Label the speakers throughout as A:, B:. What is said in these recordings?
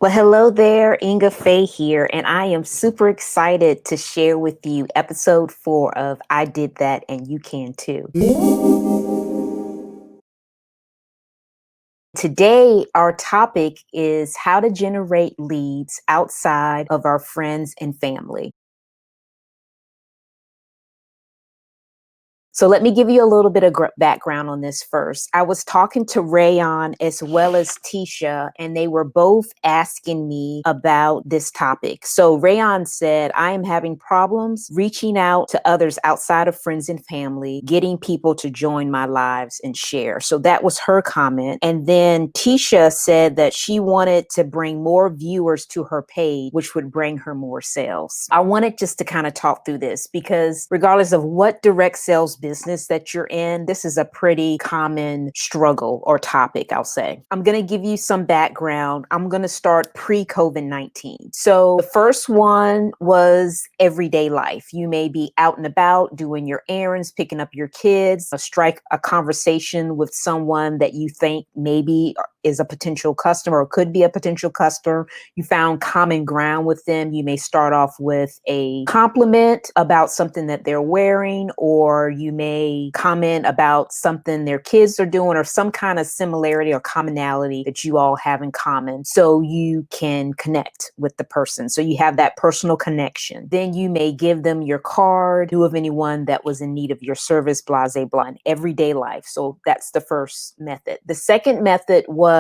A: Well, hello there, Ingafay here, and I am super excited to share with you episode 4 of I Did That and You Can Too. Today, our topic is how to generate leads outside of our friends and family. So let me give you a little bit of background on this first. I was talking to Rayon as well as Tisha, and they were both asking me about this topic. So Rayon said, I am having problems reaching out to others outside of friends and family, getting people to join my lives and share. So that was her comment. And then Tisha said that she wanted to bring more viewers to her page, which would bring her more sales. I wanted just to kind of talk through this because regardless of what direct sales business that you're in, this is a pretty common struggle or topic, I'll say. I'm going to give you some background. I'm going to start pre-COVID-19. So the first one was everyday life. You may be out and about doing your errands, picking up your kids, strike a conversation with someone that you think maybe is a potential customer or could be a potential customer. You found common ground with them. You may start off with a compliment about something that they're wearing, or you may comment about something their kids are doing, or some kind of similarity or commonality that you all have in common, so you can connect with the person. So you have that personal connection. Then you may give them your card, knew of anyone that was in need of your service, blah, blah, blah, in everyday life. So that's the first method. The second method was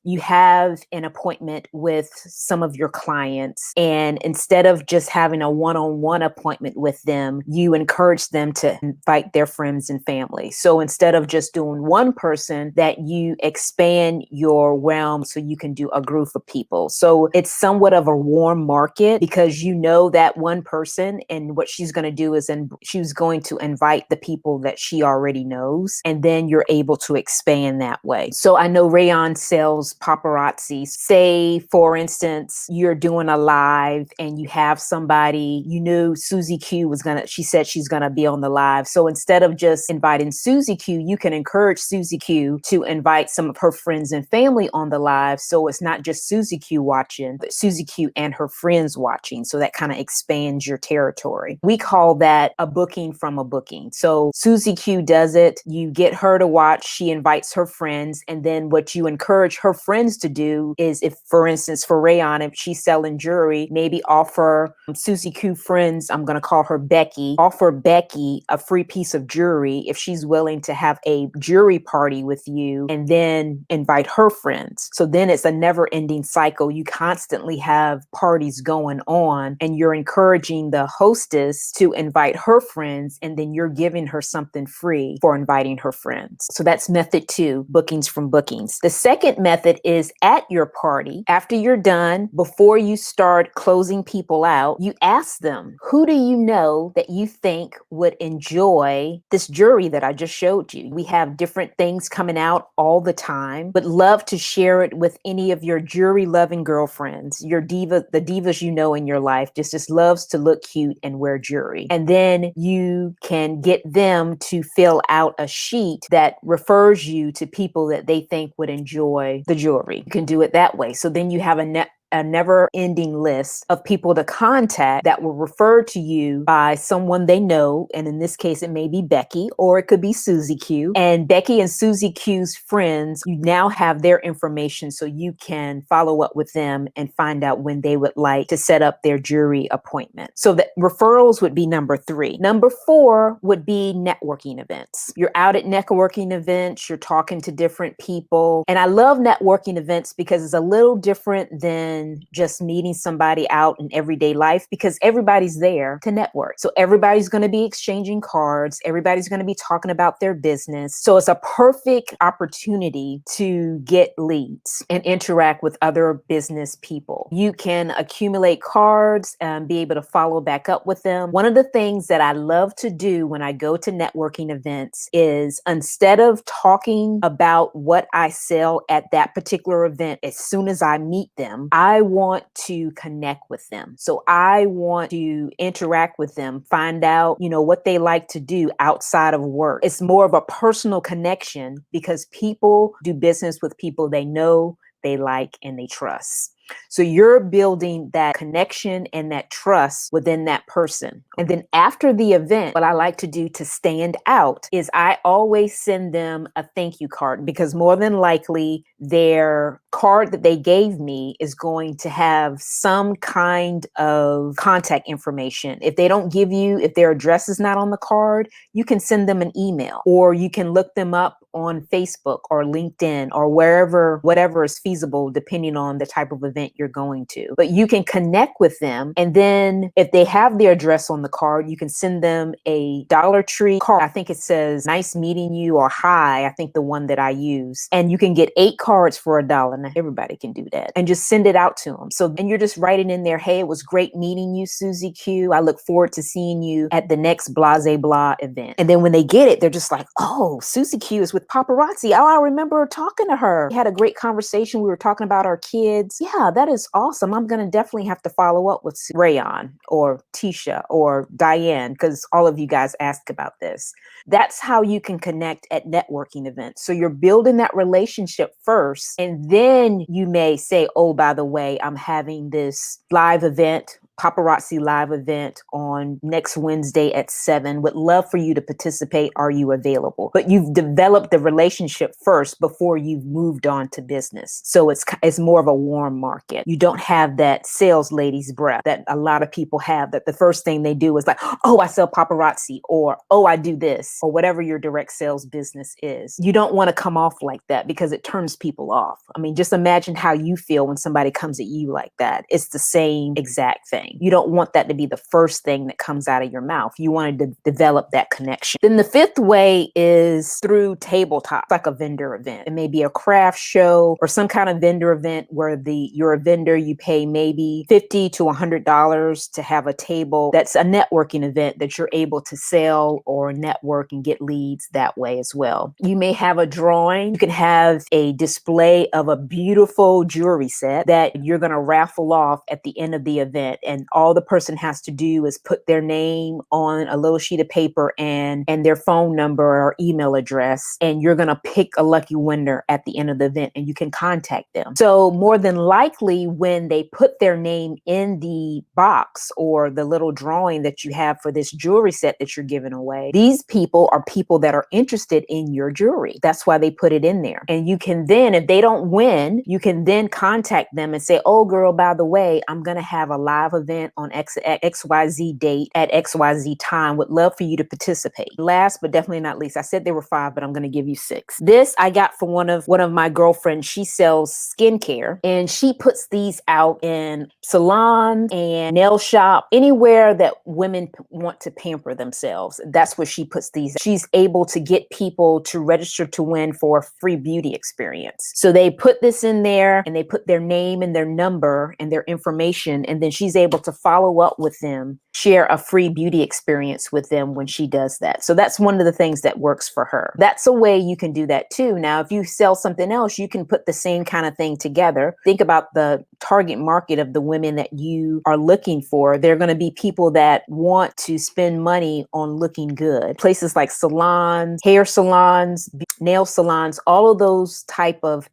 A: you have an appointment with some of your clients, and instead of just having a one-on-one appointment with them, you encourage them to invite their friends and family. So instead of just doing one person, that you expand your realm so you can do a group of people. So it's somewhat of a warm market because you know that one person, and what she's going to do is she's going to invite the people that she already knows, and then you're able to expand that way. So I know Rayon sells paparazzi. Say, for instance, you're doing a live and you have somebody, you knew Susie Q she said she's gonna be on the live. So instead of just inviting Susie Q, you can encourage Susie Q to invite some of her friends and family on the live. So it's not just Susie Q watching, but Susie Q and her friends watching. So that kind of expands your territory. We call that a booking from a booking. So Susie Q does it, you get her to watch, she invites her friends, and then what you encourage her friends to do is, if, for instance, for Rayon, if she's selling jewelry, maybe offer Susie Q friends, I'm going to call her Becky, offer Becky a free piece of jewelry if she's willing to have a jewelry party with you, and then invite her friends. So then it's a never ending cycle. You constantly have parties going on, and you're encouraging the hostess to invite her friends, and then you're giving her something free for inviting her friends. So that's method 2, bookings from bookings. The second method is at your party, after you're done, before you start closing people out, you ask them, who do you know that you think would enjoy this jewelry that I just showed you? We have different things coming out all the time, but love to share it with any of your jewelry loving girlfriends, your the divas you know in your life, just loves to look cute and wear jewelry. And then you can get them to fill out a sheet that refers you to people that they think would enjoy the jewelry. You can do it that way. So then you have a never-ending list of people to contact that will refer to you by someone they know. And in this case, it may be Becky, or it could be Susie Q. And Becky and Susie Q's friends, you now have their information, so you can follow up with them and find out when they would like to set up their jewelry appointment. So the referrals would be number 3. Number 4 would be networking events. You're out at networking events, you're talking to different people. And I love networking events because it's a little different than just meeting somebody out in everyday life, because everybody's there to network. So everybody's going to be exchanging cards. Everybody's going to be talking about their business. So it's a perfect opportunity to get leads and interact with other business people. You can accumulate cards and be able to follow back up with them. One of the things that I love to do when I go to networking events is, instead of talking about what I sell at that particular event, as soon as I meet them, I want to connect with them. So I want to interact with them, find out, what they like to do outside of work. It's more of a personal connection because people do business with people they know, they like, and they trust. So you're building that connection and that trust within that person. And then after the event, what I like to do to stand out is I always send them a thank you card, because more than likely their card that they gave me is going to have some kind of contact information. If they don't give you, if their address is not on the card, you can send them an email, or you can look them up on Facebook or LinkedIn or wherever, whatever is feasible, depending on the type of event you're going to. But you can connect with them. And then if they have their address on the card, you can send them a Dollar Tree card. I think it says nice meeting you or hi. I think the one that I use. And you can get 8 cards for $1. Now everybody can do that. And just send it out to them. So then you're just writing in there, hey, it was great meeting you, Susie Q. I look forward to seeing you at the next blase blah event. And then when they get it, they're just like, oh, Susie Q is with paparazzi. Oh, I remember talking to her. We had a great conversation. We were talking about our kids. Yeah, that is awesome. I'm going to definitely have to follow up with Rayon or Tisha or Diane, because all of you guys ask about this. That's how you can connect at networking events. So you're building that relationship first, and then you may say, oh, by the way, I'm having this live event, paparazzi live event on next Wednesday at 7. Would love for you to participate. Are you available? But you've developed the relationship first before you've moved on to business. So it's more of a warm market. You don't have that sales lady's breath that a lot of people have, that the first thing they do is like, oh, I sell paparazzi, or oh, I do this, or whatever your direct sales business is. You don't want to come off like that, because it turns people off. I mean, just imagine how you feel when somebody comes at you like that. It's the same exact thing. You don't want that to be the first thing that comes out of your mouth. You want to develop that connection. Then the 5th way is through tabletop, like a vendor event. It may be a craft show or some kind of vendor event where you're a vendor, you pay maybe $50 to $100 to have a table. That's a networking event that you're able to sell or network and get leads that way as well. You may have a drawing. You can have a display of a beautiful jewelry set that you're going to raffle off at the end of the event. And all the person has to do is put their name on a little sheet of paper and their phone number or email address. And you're going to pick a lucky winner at the end of the event, and you can contact them. So more than likely, when they put their name in the box or the little drawing that you have for this jewelry set that you're giving away, these people are people that are interested in your jewelry. That's why they put it in there. And you can then, if they don't win, you can then contact them and say, oh girl, by the way, I'm going to have a live event on XYZ date at XYZ time. Would love for you to participate. Last but definitely not least, I said there were 5, but I'm going to give you 6. This I got from one of my girlfriends. She sells skincare, and she puts these out in salons and nail shop, anywhere that women want to pamper themselves. That's where she puts these. She's able to get people to register to win for a free beauty experience. So they put this in there, and they put their name and their number and their information, and then she's able to follow up with them, share a free beauty experience with them when she does that. So that's one of the things that works for her. That's a way you can do that too. Now, if you sell something else, you can put the same kind of thing together. Think about the target market of the women that you are looking for. They're going to be people that want to spend money on looking good. Places like salons, hair salons, nail salons, all of those type of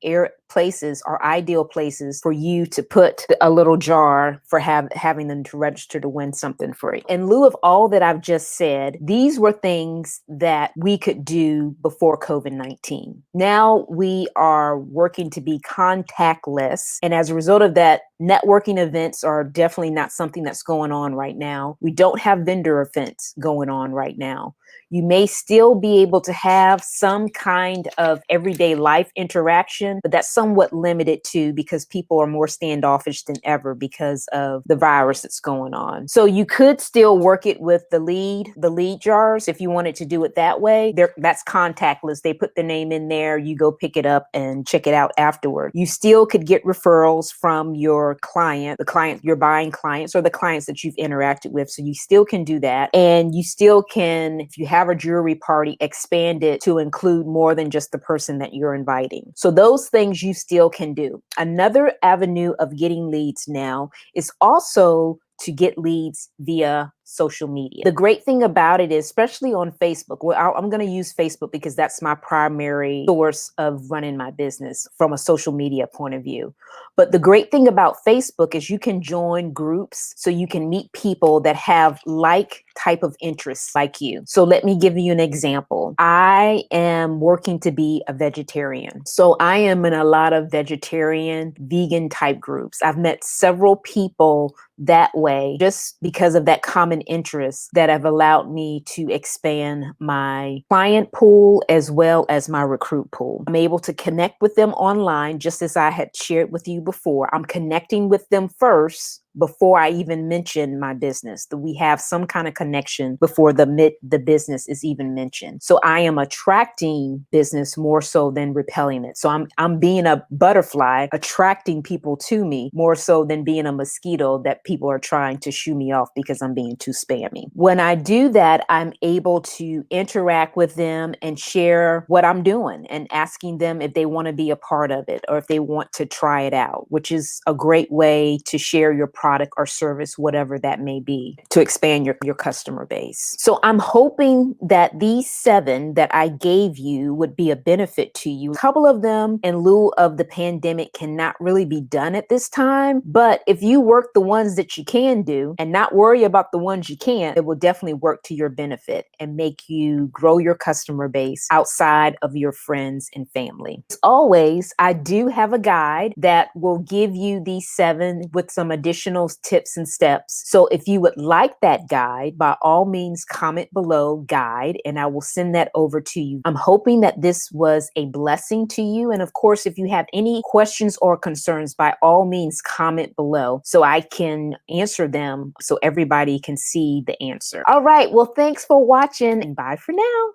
A: places are ideal places for you to put a little jar for having them to register to win something free. In lieu of all that I've just said, these were things that we could do before COVID-19. Now we are working to be contactless. And as a result of that, networking events are definitely not something that's going on right now. We don't have vendor events going on right now. You may still be able to have some kind of everyday life interaction, but that's somewhat limited too, because people are more standoffish than ever because of the virus that's going on. So you could still work it with the lead jars if you wanted to do it that way. That's contactless. They put the name in there, you go pick it up and check it out afterward. You still could get referrals from your client, your buying clients, or the clients that you've interacted with. So you still can do that. And you still can, if you have a jewelry party, expand it to include more than just the person that you're inviting. So those things you still can do. Another avenue of getting leads now is also to get leads via social media. The great thing about it is, especially on Facebook, well, I'm going to use Facebook because that's my primary source of running my business from a social media point of view. But the great thing about Facebook is you can join groups so you can meet people that have like type of interests like you. So let me give you an example. I am working to be a vegetarian. So I am in a lot of vegetarian, vegan type groups. I've met several people that way just because of that common interest that have allowed me to expand my client pool as well as my recruit pool. I'm able to connect with them online, just as I had shared with you before. I'm connecting with them first before I even mention my business, that we have some kind of connection before the business is even mentioned. So I am attracting business more so than repelling it. So I'm being a butterfly, attracting people to me more so than being a mosquito that people are trying to shoo me off because I'm being too spammy. When I do that, I'm able to interact with them and share what I'm doing and asking them if they want to be a part of it or if they want to try it out, which is a great way to share your product or service, whatever that may be, to expand your customer base. So I'm hoping that these 7 that I gave you would be a benefit to you. A couple of them, in lieu of the pandemic, cannot really be done at this time. But if you work the ones that you can do and not worry about the ones you can't, it will definitely work to your benefit and make you grow your customer base outside of your friends and family. As always, I do have a guide that will give you these 7 with some additional tips and steps. So if you would like that guide, by all means, comment below guide, and I will send that over to you. I'm hoping that this was a blessing to you. And of course, if you have any questions or concerns, by all means, comment below so I can answer them so everybody can see the answer. All right. Well, thanks for watching and bye for now.